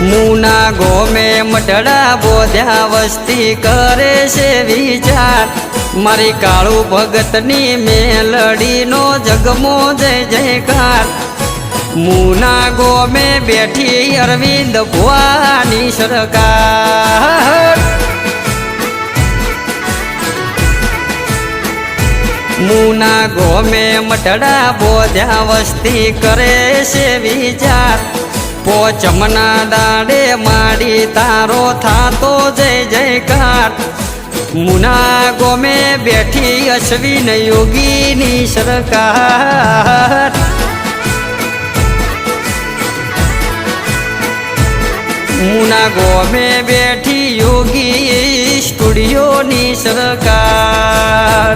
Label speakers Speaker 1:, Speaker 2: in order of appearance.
Speaker 1: मुना गोमे मटड़ा बोध्या वस्ती करे से विचार मारी काळू भगतनी मेलडी नो जगमो जय जयकार मुना गोमे बैठी अरविंद भुवानी सरकार मुना गोमे मटड़ा बोध्या वस्ती करे से विचार पोचमना दाड़े माड़ी तारो था तो जय जयकार मुना गोमे बैठी अश्विन योगीनी सरकार मुना गोमे बैठी योगी स्टूडियो नी सरकार।